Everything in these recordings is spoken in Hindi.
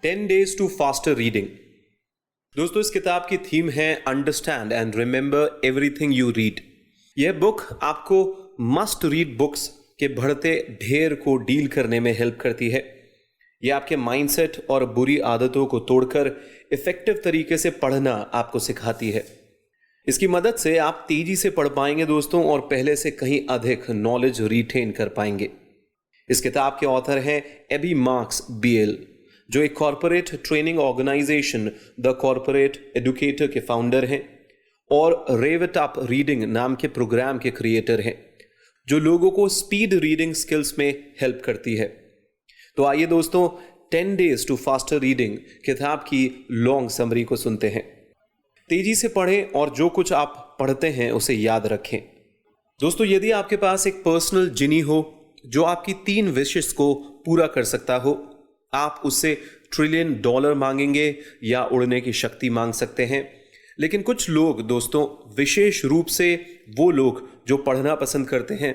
10 Days to Faster Reading। दोस्तों, इस किताब की थीम है understand and remember everything you read. यह बुक आपको मस्ट रीड बुक्स के बढ़ते ढेर को डील करने में हेल्प करती है। यह आपके माइंडसेट और बुरी आदतों को तोड़कर इफेक्टिव तरीके से पढ़ना आपको सिखाती है। इसकी मदद से आप तेजी से पढ़ पाएंगे दोस्तों, और पहले से कहीं अधिक नॉलेज रिटेन कर पाएंगे। इस किताब के ऑथर हैं एबी मार्क्स बीएल, जो एक corporate training organization the corporate educator के फाउंडर हैं और रेव इट अप रीडिंग नाम के प्रोग्राम के क्रिएटर हैं, जो लोगों को स्पीड रीडिंग स्किल्स में हेल्प करती है। तो आइए दोस्तों, 10 Days to Faster Reading किताब की लॉन्ग समरी को सुनते हैं। तेजी से पढ़ें और जो कुछ आप पढ़ते हैं उसे याद रखें। दोस्तों, यदि आपके पास एक पर्सनल जिनी हो जो आपकी 3 विशेस को पूरा कर सकता हो, आप उससे $1 ट्रिलियन मांगेंगे या उड़ने की शक्ति मांग सकते हैं। लेकिन कुछ लोग दोस्तों, विशेष रूप से वो लोग जो पढ़ना पसंद करते हैं,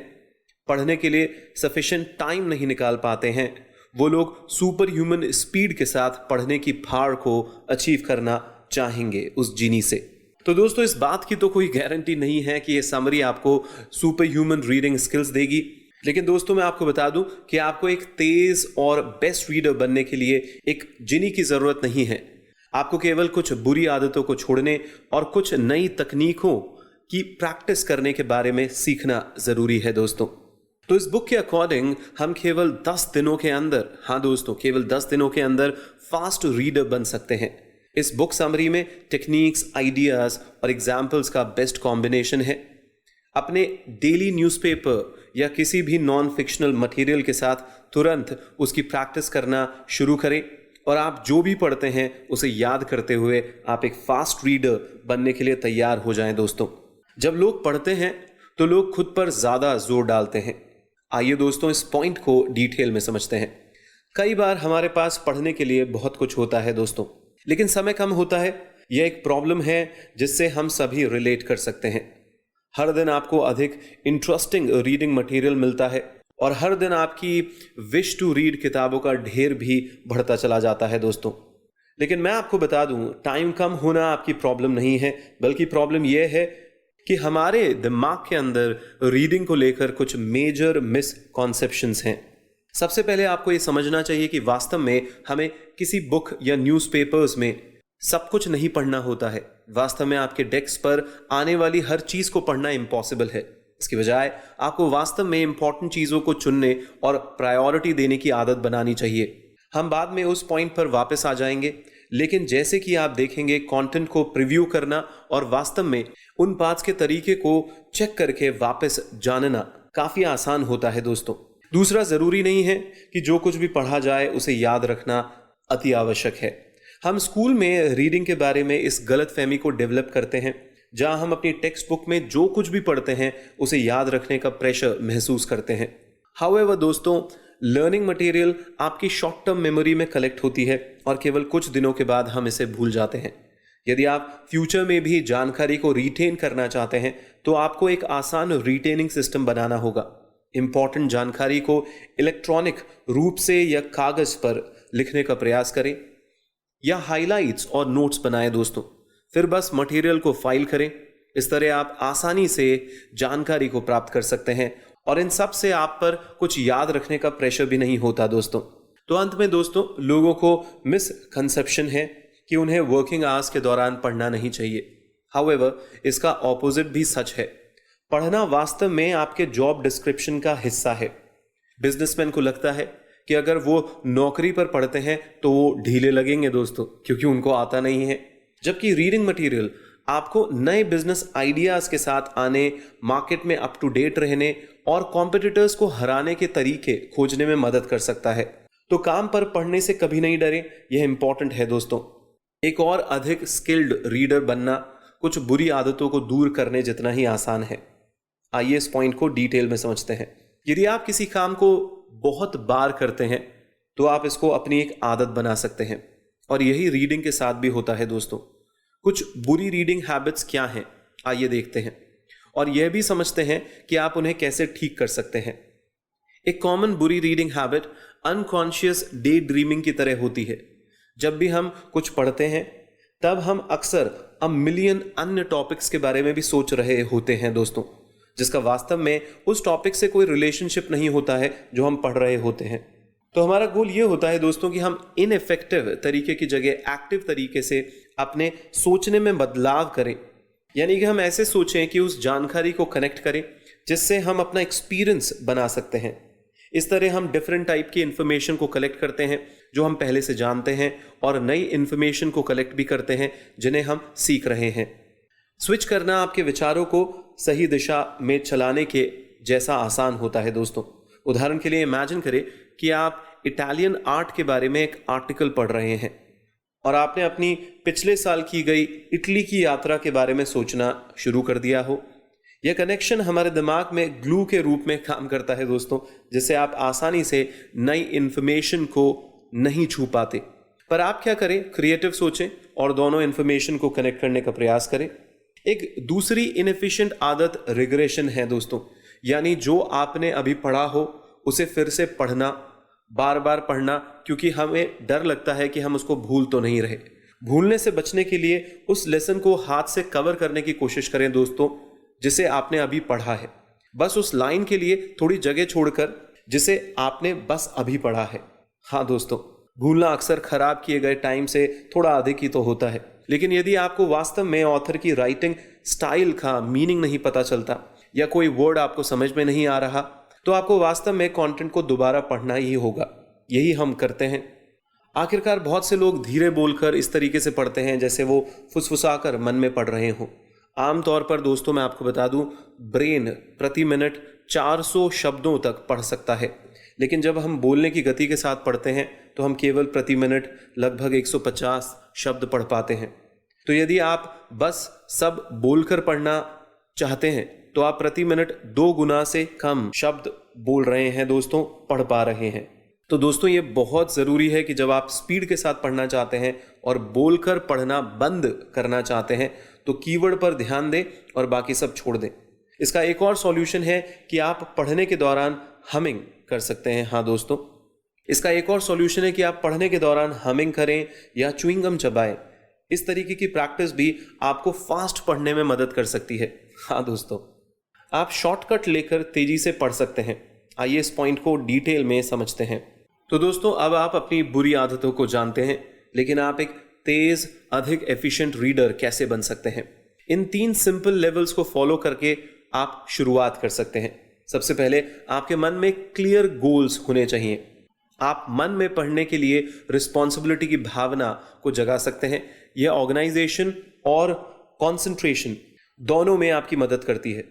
पढ़ने के लिए सफिशिएंट टाइम नहीं निकाल पाते हैं, वो लोग सुपर ह्यूमन स्पीड के साथ पढ़ने की फाड़ को अचीव करना चाहेंगे उस जीनी से। तो दोस्तों, इस बात की तो कोई गारंटी नहीं है कि ये समरी आपको सुपर ह्यूमन रीडिंग स्किल्स देगी। लेकिन दोस्तों, मैं आपको बता दूं कि आपको एक तेज और बेस्ट रीडर बनने के लिए एक जिनी की जरूरत नहीं है। आपको केवल कुछ बुरी आदतों को छोड़ने और कुछ नई तकनीकों की प्रैक्टिस करने के बारे में सीखना जरूरी है दोस्तों। तो इस बुक के अकॉर्डिंग हम केवल 10 दिनों के अंदर, हाँ दोस्तों, केवल 10 दिनों के अंदर फास्ट रीडर बन सकते हैं। इस बुक समरी में टेक्निक्स, आइडियाज और एग्जाम्पल्स का बेस्ट कॉम्बिनेशन है। अपने डेली न्यूज़पेपर या किसी भी नॉन फिक्शनल मटेरियल के साथ तुरंत उसकी प्रैक्टिस करना शुरू करें, और आप जो भी पढ़ते हैं उसे याद करते हुए आप एक फास्ट रीडर बनने के लिए तैयार हो जाएं दोस्तों। जब लोग पढ़ते हैं तो लोग खुद पर ज़्यादा जोर डालते हैं। आइए दोस्तों, इस पॉइंट को डिटेल में समझते हैं। कई बार हमारे पास पढ़ने के लिए बहुत कुछ होता है दोस्तों, लेकिन समय कम होता है। यह एक प्रॉब्लम है जिससे हम सभी रिलेट कर सकते हैं। हर दिन आपको अधिक इंटरेस्टिंग रीडिंग मटेरियल मिलता है और हर दिन आपकी विश टू रीड किताबों का ढेर भी बढ़ता चला जाता है दोस्तों। लेकिन मैं आपको बता दूं, टाइम कम होना आपकी प्रॉब्लम नहीं है, बल्कि प्रॉब्लम यह है कि हमारे दिमाग के अंदर रीडिंग को लेकर कुछ मेजर मिसकॉन्सेप्शंस हैं। सबसे पहले आपको यह समझना चाहिए कि वास्तव में हमें किसी बुक या न्यूज़पेपर्स में सब कुछ नहीं पढ़ना होता है। वास्तव में आपके डेस्क पर आने वाली हर चीज को पढ़ना इम्पॉसिबल है। इसके बजाय आपको वास्तव में इंपॉर्टेंट चीजों को चुनने और प्रायोरिटी देने की आदत बनानी चाहिए। हम बाद में उस पॉइंट पर वापस आ जाएंगे, लेकिन जैसे कि आप देखेंगे, कंटेंट को प्रीव्यू करना और वास्तव में उन पार्ट्स के तरीके को चेक करके वापस जानना काफी आसान होता है दोस्तों। दूसरा, जरूरी नहीं है कि जो कुछ भी पढ़ा जाए उसे याद रखना अति आवश्यक है। हम स्कूल में रीडिंग के बारे में इस गलत फहमी को डेवलप करते हैं, जहां हम अपनी टेक्स्ट बुक में जो कुछ भी पढ़ते हैं उसे याद रखने का प्रेशर महसूस करते हैं। हाउएवर दोस्तों, लर्निंग मटेरियल आपकी शॉर्ट टर्म मेमोरी में कलेक्ट होती है और केवल कुछ दिनों के बाद हम इसे भूल जाते हैं। यदि आप फ्यूचर में भी जानकारी को रिटेन करना चाहते हैं तो आपको एक आसान रिटेनिंग सिस्टम बनाना होगा। इंपॉर्टेंट जानकारी को इलेक्ट्रॉनिक रूप से या कागज पर लिखने का प्रयास करें या हाइलाइट्स और नोट्स बनाएं दोस्तों। फिर बस मटेरियल को फाइल करें। इस तरह आप आसानी से जानकारी को प्राप्त कर सकते हैं और इन सब से आप पर कुछ याद रखने का प्रेशर भी नहीं होता दोस्तों। तो अंत में दोस्तों, लोगों को मिसकंसेप्शन है कि उन्हें वर्किंग आवर्स के दौरान पढ़ना नहीं चाहिए। हाउएवर, इसका ऑपोजिट भी सच है। पढ़ना वास्तव में आपके जॉब डिस्क्रिप्शन का हिस्सा है। बिजनेसमैन को लगता है कि अगर वो नौकरी पर पढ़ते हैं तो वो ढीले लगेंगे दोस्तों, क्योंकि उनको आता नहीं है। जबकि रीडिंग मटेरियल आपको नए बिजनेस आइडियाज के साथ आने, मार्केट में अप टू डेट रहने और कॉम्पिटिटर्स को हराने के तरीके खोजने में मदद कर सकता है। तो काम पर पढ़ने से कभी नहीं डरें, यह इंपॉर्टेंट है दोस्तों। एक और अधिक स्किल्ड रीडर बनना कुछ बुरी आदतों को दूर करने जितना ही आसान है। आइए इस पॉइंट को डिटेल में समझते हैं। यदि आप किसी काम को बहुत बार करते हैं तो आप इसको अपनी एक आदत बना सकते हैं, और यही रीडिंग के साथ भी होता है दोस्तों। कुछ बुरी रीडिंग हैबिट्स क्या हैं, आइए देखते हैं और यह भी समझते हैं कि आप उन्हें कैसे ठीक कर सकते हैं। एक कॉमन बुरी reading habit unconscious day dreaming की तरह होती है, जब भी हम कुछ पढ़ते हैं तब हम अक्सर अ मिलियन अन्य टॉपिक्स के बारे में भी सोच रहे होते हैं दोस्तों, जिसका वास्तव में उस टॉपिक से कोई रिलेशनशिप नहीं होता है जो हम पढ़ रहे होते हैं। तो हमारा गोल ये होता है दोस्तों कि हम इनइफेक्टिव तरीके की जगह एक्टिव तरीके से अपने सोचने में बदलाव करें, यानी कि हम ऐसे सोचें कि उस जानकारी को कनेक्ट करें जिससे हम अपना एक्सपीरियंस बना सकते हैं। इस तरह हम डिफरेंट टाइप की इंफॉर्मेशन को कलेक्ट करते हैं जो हम पहले से जानते हैं, और नई इंफॉर्मेशन को कलेक्ट भी करते हैं जिन्हें हम सीख रहे हैं। स्विच करना आपके विचारों को सही दिशा में चलाने के जैसा आसान होता है दोस्तों। उदाहरण के लिए इमेजिन करें कि आप इटालियन आर्ट के बारे में एक आर्टिकल पढ़ रहे हैं और आपने अपनी पिछले साल की गई इटली की यात्रा के बारे में सोचना शुरू कर दिया हो। यह कनेक्शन हमारे दिमाग में ग्लू के रूप में काम करता है दोस्तों, जिससे आप आसानी से नई इंफॉर्मेशन को नहीं छू पाते। पर आप क्या करें, क्रिएटिव सोचें और दोनों इंफॉर्मेशन को कनेक्ट करने का प्रयास करें। एक दूसरी इनएफिशिएंट आदत रिग्रेशन है दोस्तों, यानी जो आपने अभी पढ़ा हो उसे फिर से पढ़ना, बार बार पढ़ना, क्योंकि हमें डर लगता है कि हम उसको भूल तो नहीं रहे। भूलने से बचने के लिए उस लेसन को हाथ से कवर करने की कोशिश करें दोस्तों, जिसे आपने अभी पढ़ा है। बस उस लाइन के लिए थोड़ी जगह छोड़कर जिसे आपने बस अभी पढ़ा है। हाँ दोस्तों, भूलना अक्सर खराब किए गए टाइम से थोड़ा अधिक ही तो होता है, लेकिन यदि आपको वास्तव में ऑथर की राइटिंग स्टाइल का मीनिंग नहीं पता चलता या कोई वर्ड आपको समझ में नहीं आ रहा, तो आपको वास्तव में कंटेंट को दोबारा पढ़ना ही होगा। यही हम करते हैं। आखिरकार बहुत से लोग धीरे बोलकर इस तरीके से पढ़ते हैं जैसे वो फुसफुसाकर मन में पढ़ रहे हों। आमतौर पर दोस्तों मैं आपको बता दूं, ब्रेन प्रति मिनट 400 शब्दों तक पढ़ सकता है, लेकिन जब हम बोलने की गति के साथ पढ़ते हैं तो हम केवल प्रति मिनट लगभग 150 शब्द पढ़ पाते हैं। तो यदि आप बस सब बोलकर पढ़ना चाहते हैं तो आप प्रति मिनट 2 गुना से कम शब्द बोल रहे हैं दोस्तों, पढ़ पा रहे हैं। तो दोस्तों ये बहुत ज़रूरी है कि जब आप स्पीड के साथ पढ़ना चाहते हैं और बोलकर पढ़ना बंद करना चाहते हैं तो कीवर्ड पर ध्यान दें और बाकी सब छोड़ दें। इसका एक और सॉल्यूशन है कि आप पढ़ने के दौरान हमिंग कर सकते हैं। हाँ दोस्तों, इसका एक और सॉल्यूशन है कि आप पढ़ने के दौरान हमिंग करें या च्युइंगम चबाएं। इस तरीके की प्रैक्टिस भी आपको फास्ट पढ़ने में मदद कर सकती है। हाँ दोस्तों, आप शॉर्टकट लेकर तेजी से पढ़ सकते हैं। आइए इस पॉइंट को डिटेल में समझते हैं। तो दोस्तों, अब आप अपनी बुरी आदतों को जानते हैं, लेकिन आप एक तेज, अधिक एफिशिएंट रीडर कैसे बन सकते हैं? इन 3 सिंपल लेवल्स को फॉलो करके आप शुरुआत कर सकते हैं। सबसे पहले आपके मन में क्लियर गोल्स होने चाहिए। आप मन में पढ़ने के लिए रिस्पॉन्सिबिलिटी की भावना को जगा सकते हैं। यह ऑर्गेनाइजेशन और कंसंट्रेशन दोनों में आपकी मदद करती है।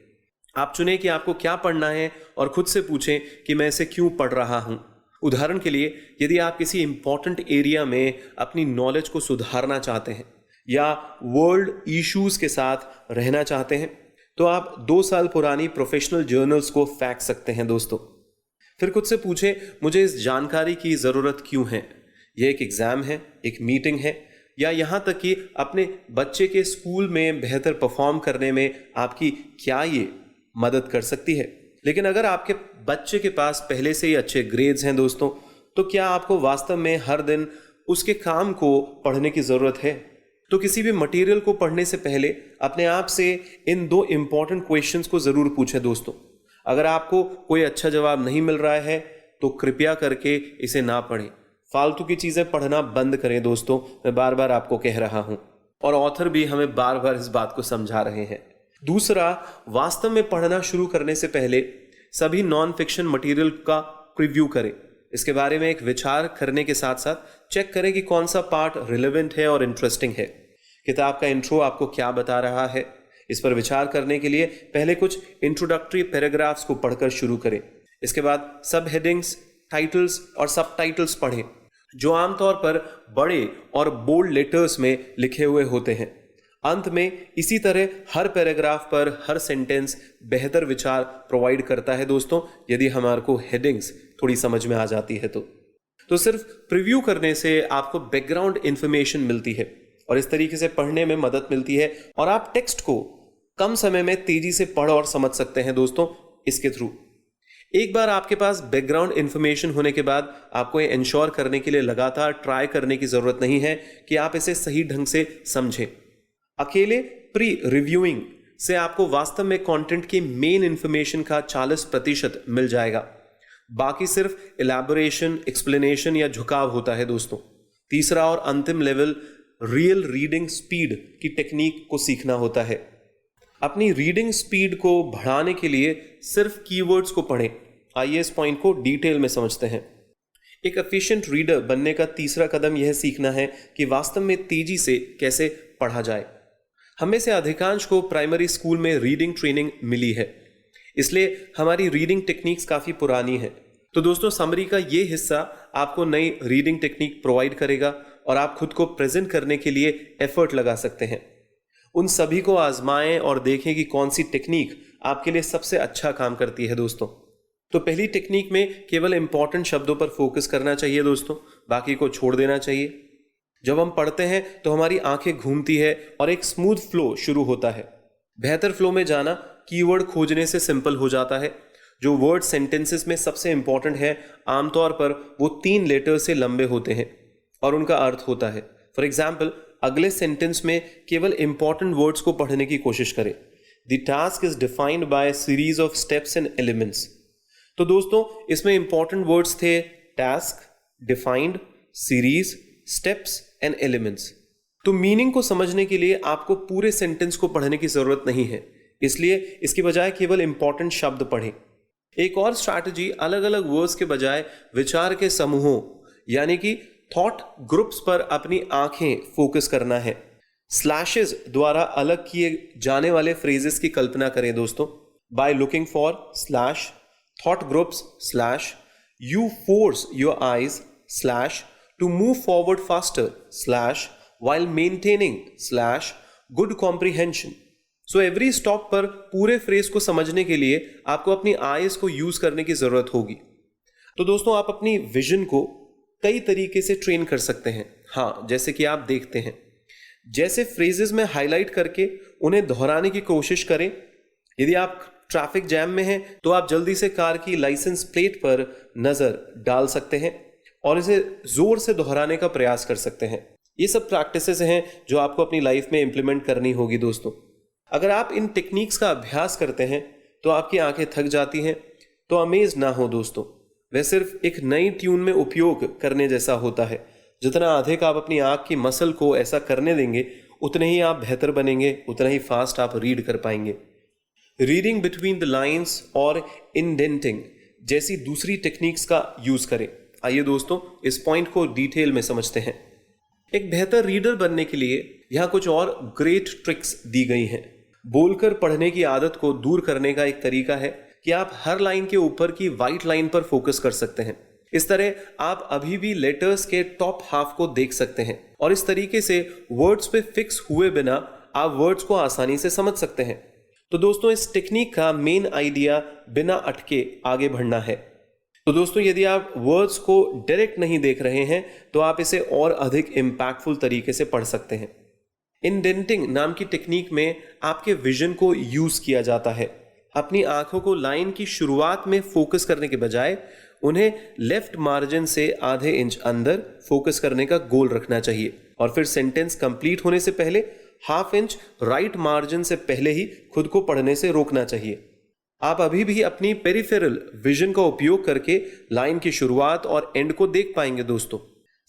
आप चुनें कि आपको क्या पढ़ना है और खुद से पूछें कि मैं इसे क्यों पढ़ रहा हूं। उदाहरण के लिए, यदि आप किसी इंपॉर्टेंट एरिया में अपनी नॉलेज को सुधारना चाहते हैं या वर्ल्ड इश्यूज के साथ रहना चाहते हैं, तो आप 2 साल पुरानी प्रोफेशनल जर्नल्स को फेंक सकते हैं दोस्तों। फिर खुद से पूछें, मुझे इस जानकारी की ज़रूरत क्यों है? यह एक एग्ज़ाम है, एक मीटिंग है, या यहाँ तक कि अपने बच्चे के स्कूल में बेहतर परफॉर्म करने में आपकी क्या ये मदद कर सकती है? लेकिन अगर आपके बच्चे के पास पहले से ही अच्छे ग्रेड्स हैं दोस्तों, तो क्या आपको वास्तव में हर दिन उसके काम को पढ़ने की ज़रूरत है? तो किसी भी मटेरियल को पढ़ने से पहले अपने आप से इन 2 इंपॉर्टेंट क्वेश्चंस को ज़रूर पूछें दोस्तों। अगर आपको कोई अच्छा जवाब नहीं मिल रहा है तो कृपया करके इसे ना पढ़ें। फालतू की चीज़ें पढ़ना बंद करें दोस्तों, मैं बार बार आपको कह रहा हूँ, और ऑथर भी हमें बार बार इस बात को समझा रहे हैं। दूसरा, वास्तव में पढ़ना शुरू करने से पहले सभी नॉन फिक्शन मटेरियल का प्रीव्यू करें। इसके बारे में एक विचार करने के साथ साथ चेक करें कि कौन सा पार्ट रिलेवेंट है और इंटरेस्टिंग है। किताब का इंट्रो आपको क्या बता रहा है, इस पर विचार करने के लिए पहले कुछ इंट्रोडक्टरी पैराग्राफ्स को पढ़कर शुरू करें। इसके बाद सब हेडिंग्स, टाइटल्स और सब टाइटल्स पढ़ें, जो आमतौर पर बड़े और बोल्ड लेटर्स में लिखे हुए होते हैं। अंत में इसी तरह हर पैराग्राफ पर हर सेंटेंस बेहतर विचार प्रोवाइड करता है दोस्तों, यदि हमारे को हेडिंग्स थोड़ी समझ में आ जाती है तो सिर्फ प्रीव्यू करने से आपको बैकग्राउंड इंफॉर्मेशन मिलती है और इस तरीके से पढ़ने में मदद मिलती है, और आप टेक्स्ट को कम समय में तेजी से पढ़ और समझ सकते हैं दोस्तों इसके थ्रू। एक बार आपके पास बैकग्राउंड इंफॉर्मेशन होने के बाद आपको ये इंश्योर करने के लिए लगातार ट्राई करने की जरूरत नहीं है कि आप इसे सही ढंग से समझें। अकेले प्री रिव्यूइंग से आपको वास्तव में कंटेंट की मेन इंफॉर्मेशन का 40% मिल जाएगा। बाकी सिर्फ इलैबोरेशन, एक्सप्लेनेशन या झुकाव होता है दोस्तों। तीसरा और अंतिम लेवल रियल रीडिंग स्पीड की टेक्निक को सीखना होता है। अपनी रीडिंग स्पीड को बढ़ाने के लिए सिर्फ कीवर्ड्स को पढ़ें। आइए इस पॉइंट को डिटेल में समझते हैं। एक एफिशिएंट रीडर बनने का तीसरा कदम यह सीखना है कि वास्तव में तेजी से कैसे पढ़ा जाए। हमें से अधिकांश को प्राइमरी स्कूल में रीडिंग ट्रेनिंग मिली है, इसलिए हमारी रीडिंग टेक्निक्स काफ़ी पुरानी है। तो दोस्तों, समरी का ये हिस्सा आपको नई रीडिंग टेक्निक प्रोवाइड करेगा और आप खुद को प्रेजेंट करने के लिए एफर्ट लगा सकते हैं। उन सभी को आजमाएं और देखें कि कौन सी टेक्निक आपके लिए सबसे अच्छा काम करती है दोस्तों। तो पहली टेक्निक में केवल इंपॉर्टेंट शब्दों पर फोकस करना चाहिए दोस्तों, बाकी को छोड़ देना चाहिए। जब हम पढ़ते हैं तो हमारी आंखें घूमती है और एक स्मूथ फ्लो शुरू होता है। बेहतर फ्लो में जाना कीवर्ड खोजने से सिंपल हो जाता है। जो वर्ड सेंटेंसेस में सबसे इंपॉर्टेंट है, आमतौर पर वो 3 लेटर से लंबे होते हैं और उनका अर्थ होता है। फॉर एग्जाम्पल, अगले सेंटेंस में केवल इंपॉर्टेंट वर्ड्स को पढ़ने की कोशिश करें। The task is defined by series of steps and elements. तो दोस्तों, इसमें इंपॉर्टेंट वर्ड्स थे task, defined, series, steps and elements. तो मीनिंग को समझने के लिए आपको पूरे सेंटेंस को पढ़ने की जरूरत नहीं है, इसलिए इसकी बजाय केवल इंपॉर्टेंट शब्द पढ़ें। एक और स्ट्रैटेजी अलग अलग वर्ड्स के बजाय विचार के समूहों यानी कि थॉट ग्रुप्स पर अपनी आंखें फोकस करना है। स्लैशेस द्वारा अलग किए जाने वाले फ्रेजेस की कल्पना करें दोस्तों। By looking for slash thought groups slash U force your eyes slash to move forward faster slash while maintaining slash good comprehension। So every stop पर पूरे फ्रेज को समझने के लिए आपको अपनी आईज को यूज करने की जरूरत होगी। तो दोस्तों, आप अपनी विजन को कई तरीके से ट्रेन कर सकते हैं। हाँ, जैसे कि आप देखते हैं, जैसे फ्रेजेस में हाईलाइट करके उन्हें दोहराने की कोशिश करें। यदि आप ट्रैफिक जैम में हैं तो आप जल्दी से कार की लाइसेंस प्लेट पर नजर डाल सकते हैं और इसे जोर से दोहराने का प्रयास कर सकते हैं। ये सब प्रैक्टिसेस हैं जो आपको अपनी लाइफ में इंप्लीमेंट करनी होगी दोस्तों। अगर आप इन टेक्निक्स का अभ्यास करते हैं तो आपकी आंखें थक जाती हैं, तो अमेज ना हो दोस्तों। वह सिर्फ एक नई ट्यून में उपयोग करने जैसा होता है। जितना अधिक आप अपनी आंख की मसल को ऐसा करने देंगे, उतने ही आप बेहतर बनेंगे, उतना ही फास्ट आप रीड कर पाएंगे। रीडिंग बिटवीन द लाइंस और इंडेंटिंग जैसी दूसरी टेक्निक्स का यूज करें। आइए दोस्तों, इस पॉइंट को डिटेल में समझते हैं। एक बेहतर रीडर बनने के लिए यहाँ कुछ और ग्रेट ट्रिक्स दी गई हैं। बोलकर पढ़ने की आदत को दूर करने का एक तरीका है कि आप हर लाइन के ऊपर की वाइट लाइन पर फोकस कर सकते हैं। इस तरह आप अभी भी लेटर्स के टॉप हाफ को देख सकते हैं और इस तरीके से वर्ड्स पे फिक्स हुए बिना आप वर्ड्स को आसानी से समझ सकते हैं। तो दोस्तों, इस टेक्निक का मेन आइडिया बिना अटके आगे बढ़ना है। तो दोस्तों, यदि आप वर्ड्स को डायरेक्ट नहीं देख रहे हैं तो आप इसे और अधिक इम्पैक्टफुल तरीके से पढ़ सकते हैं। इंडेंटिंग नाम की टेक्निक में आपके विजन को यूज किया जाता है। अपनी आंखों को लाइन की शुरुआत में फोकस करने के बजाय उन्हें लेफ्ट मार्जिन से आधे इंच अंदर फोकस करने का गोल रखना चाहिए और फिर सेंटेंस कंप्लीट होने से पहले हाफ इंच राइट मार्जिन से पहले ही खुद को पढ़ने से रोकना चाहिए। आप अभी भी अपनी पेरिफेरल विजन का उपयोग करके लाइन की शुरुआत और एंड को देख पाएंगे दोस्तों।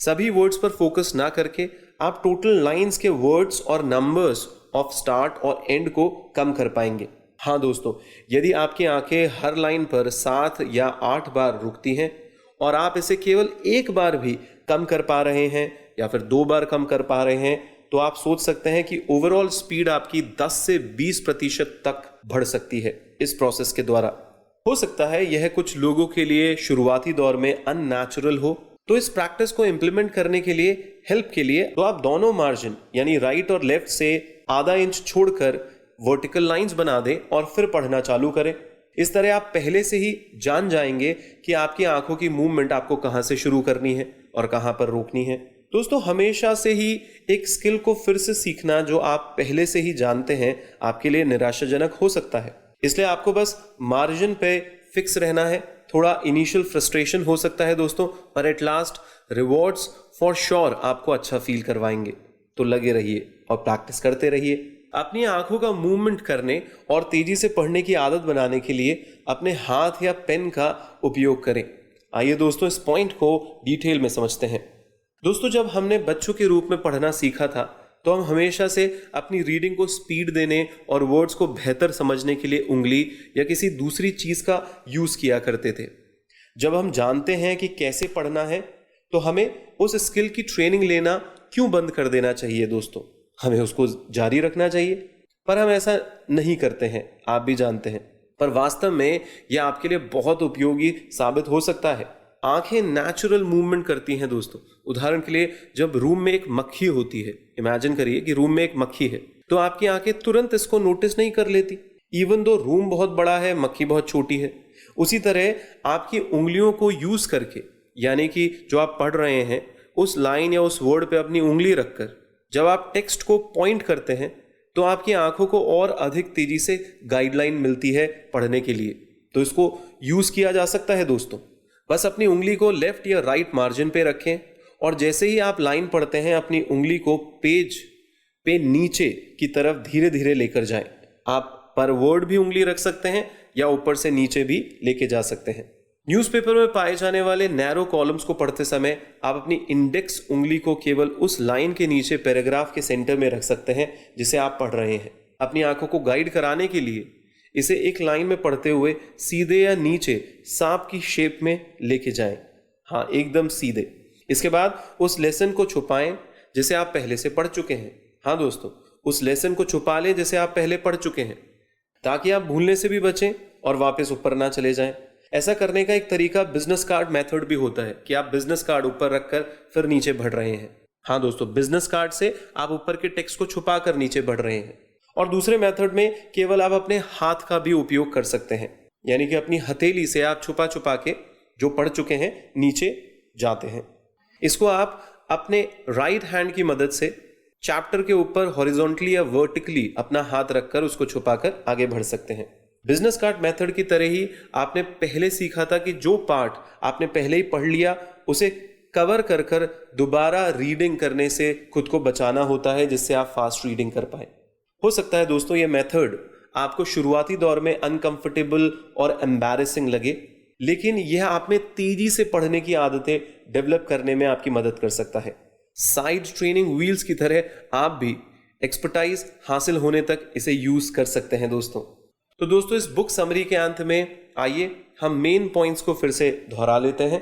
सभी वर्ड्स पर फोकस ना करके आप टोटल लाइंस के वर्ड्स और नंबर्स ऑफ स्टार्ट और एंड को कम कर पाएंगे। हाँ दोस्तों, यदि आपकी आंखें हर लाइन पर 7 या 8 बार रुकती हैं और आप इसे केवल एक बार भी कम कर पा रहे हैं या फिर 2 बार कम कर पा रहे हैं, तो आप सोच सकते हैं कि ओवरऑल स्पीड आपकी 10 से 20% तक बढ़ सकती है इस प्रोसेस के द्वारा। हो सकता है यह कुछ लोगों के लिए शुरुआती दौर में अननेचुरल हो, तो इस प्रैक्टिस को इंप्लीमेंट करने के लिए हेल्प के लिए तो आप दोनों मार्जिन यानी राइट और लेफ्ट से आधा इंच छोड़कर वर्टिकल लाइंस बना दें और फिर पढ़ना चालू करें। इस तरह आप पहले से ही जान जाएंगे कि आपकी आंखों की मूवमेंट आपको कहां से शुरू करनी है और कहां पर रोकनी है। दोस्तों, हमेशा से ही एक स्किल को फिर से सीखना जो आप पहले से ही जानते हैं आपके लिए निराशाजनक हो सकता है। इसलिए आपको बस मार्जिन पे फिक्स रहना है, थोड़ा इनिशियल फ्रस्ट्रेशन हो सकता है दोस्तों, पर at last rewards for sure आपको अच्छा फील करवाएंगे। तो लगे रहिए और प्रैक्टिस करते रहिए। अपनी आंखों का मूवमेंट करने और तेजी से पढ़ने की आदत बनाने के लिए अपने हाथ या पेन का उपयोग करें। आइए दोस्तों इस पॉइंट को डिटेल में समझते हैं। दोस्तों जब हमने बच्चों के रूप में पढ़ना सीखा था तो हम हमेशा से अपनी रीडिंग को स्पीड देने और वर्ड्स को बेहतर समझने के लिए उंगली या किसी दूसरी चीज का यूज किया करते थे। जब हम जानते हैं कि कैसे पढ़ना है तो हमें उस स्किल की ट्रेनिंग लेना क्यों बंद कर देना चाहिए दोस्तों? हमें उसको जारी रखना चाहिए, पर हम ऐसा नहीं करते हैं, आप भी जानते हैं। पर वास्तव में यह आपके लिए बहुत उपयोगी साबित हो सकता है। आंखें नेचुरल मूवमेंट करती हैं दोस्तों। उदाहरण के लिए जब रूम में एक मक्खी होती है, इमेजिन करिए कि रूम में एक मक्खी है, तो आपकी आंखें तुरंत इसको नोटिस नहीं कर लेती, इवन दो रूम बहुत बड़ा है, मक्खी बहुत छोटी है। उसी तरह आपकी उंगलियों को यूज करके, यानी कि जो आप पढ़ रहे हैं उस लाइन या उस वर्ड पे अपनी उंगली रखकर जब आप टेक्स्ट को पॉइंट करते हैं तो आपकी आंखों को और अधिक तेजी से गाइडलाइन मिलती है पढ़ने के लिए। तो इसको यूज किया जा सकता है दोस्तों। बस अपनी उंगली को लेफ्ट या राइट मार्जिन पे रखें और जैसे ही आप लाइन पढ़ते हैं अपनी उंगली को पेज पे नीचे की तरफ धीरे धीरे लेकर जाएं। आप पर वर्ड भी उंगली रख सकते हैं या ऊपर से नीचे भी लेके जा सकते हैं। न्यूज़पेपर में पाए जाने वाले नैरो कॉलम्स को पढ़ते समय आप अपनी इंडेक्स उंगली को केवल उस लाइन के नीचे पैराग्राफ के सेंटर में रख सकते हैं जिसे आप पढ़ रहे हैं। अपनी आंखों को गाइड कराने के लिए इसे एक लाइन में पढ़ते हुए सीधे या नीचे सांप की शेप में लेके जाएं। हाँ, एकदम सीधे। इसके बाद उस लेसन को छुपाएं जिसे आप पहले से पढ़ चुके हैं। हाँ दोस्तों, उस लेसन को छुपा लें जिसे आप पहले पढ़ चुके हैं, ताकि आप भूलने से भी बचें और वापस ऊपर ना चले जाएं। ऐसा करने का एक तरीका बिजनेस कार्ड मेथड भी होता है कि आप बिजनेस कार्ड ऊपर रखकर फिर नीचे बढ़ रहे हैं। हाँ दोस्तों, बिजनेस कार्ड से आप ऊपर के टेक्स्ट को छुपा कर नीचे बढ़ रहे हैं। और दूसरे मेथड में केवल आप अपने हाथ का भी उपयोग कर सकते हैं, यानी कि अपनी हथेली से आप छुपा छुपा के जो पढ़ चुके हैं नीचे जाते हैं। इसको आप अपने राइट हैंड की मदद से चैप्टर के ऊपर हॉरिजॉन्टली या वर्टिकली अपना हाथ रखकर उसको छुपाकर आगे बढ़ सकते हैं। बिजनेस कार्ड मेथड की तरह ही आपने पहले सीखा था कि जो पार्ट आपने पहले ही पढ़ लिया उसे कवर कर कर दोबारा रीडिंग करने से खुद को बचाना होता है, जिससे आप फास्ट रीडिंग कर पाए। हो सकता है दोस्तों ये मेथड आपको शुरुआती दौर में अनकंफर्टेबल और एम्बैरेसिंग लगे, लेकिन यह आप में तेजी से पढ़ने की आदतें डेवलप करने में आपकी मदद कर सकता है। साइड ट्रेनिंग व्हील्स की तरह आप भी एक्सपर्टाइज हासिल होने तक इसे यूज कर सकते हैं दोस्तों। तो दोस्तों इस बुक समरी के अंत में आइए हम मेन पॉइंट्स को फिर से दोहरा लेते हैं।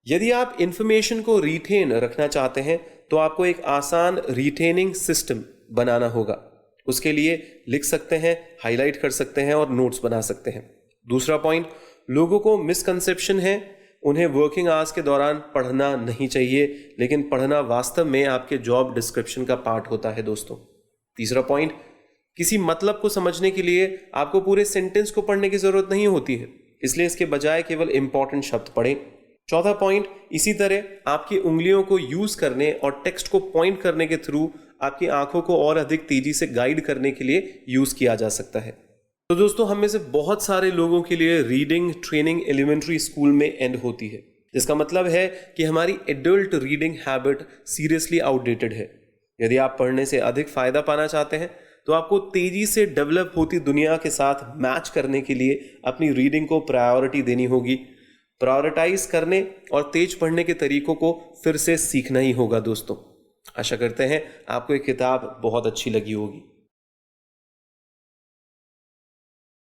यदि आप इंफॉर्मेशन को रिटेन रखना चाहते हैं तो आपको एक आसान रिटेनिंग सिस्टम बनाना होगा। उसके लिए लिख सकते हैं, हाईलाइट कर सकते हैं और नोट्स बना सकते हैं। दूसरा पॉइंट, लोगों को मिसकंसेप्शन है, उन्हें वर्किंग आवर्स के दौरान पढ़ना नहीं चाहिए, लेकिन पढ़ना वास्तव में आपके जॉब डिस्क्रिप्शन का पार्ट होता है दोस्तों। तीसरा पॉइंट, किसी मतलब को समझने के लिए आपको पूरे सेंटेंस को पढ़ने की जरूरत नहीं होती है, इसलिए इसके बजाय केवल इंपॉर्टेंट शब्द पढ़ें। चौथा पॉइंट, इसी तरह आपकी उंगलियों को यूज करने और टेक्स्ट को पॉइंट करने के थ्रू आपकी आंखों को और अधिक तेजी से गाइड करने के लिए यूज किया जा सकता है। तो दोस्तों हम में से बहुत सारे लोगों के लिए रीडिंग ट्रेनिंग एलिमेंट्री स्कूल में एंड होती है, जिसका मतलब है कि हमारी adult reading habit seriously outdated है। यदि आप पढ़ने से अधिक फायदा पाना चाहते हैं तो आपको तेजी से डेवलप होती दुनिया के साथ मैच करने के लिए अपनी रीडिंग को प्रायोरिटी देनी होगी। प्रायोरिटाइज करने और तेज पढ़ने के तरीकों को फिर से सीखना ही होगा दोस्तों। आशा करते हैं आपको ये किताब बहुत अच्छी लगी होगी।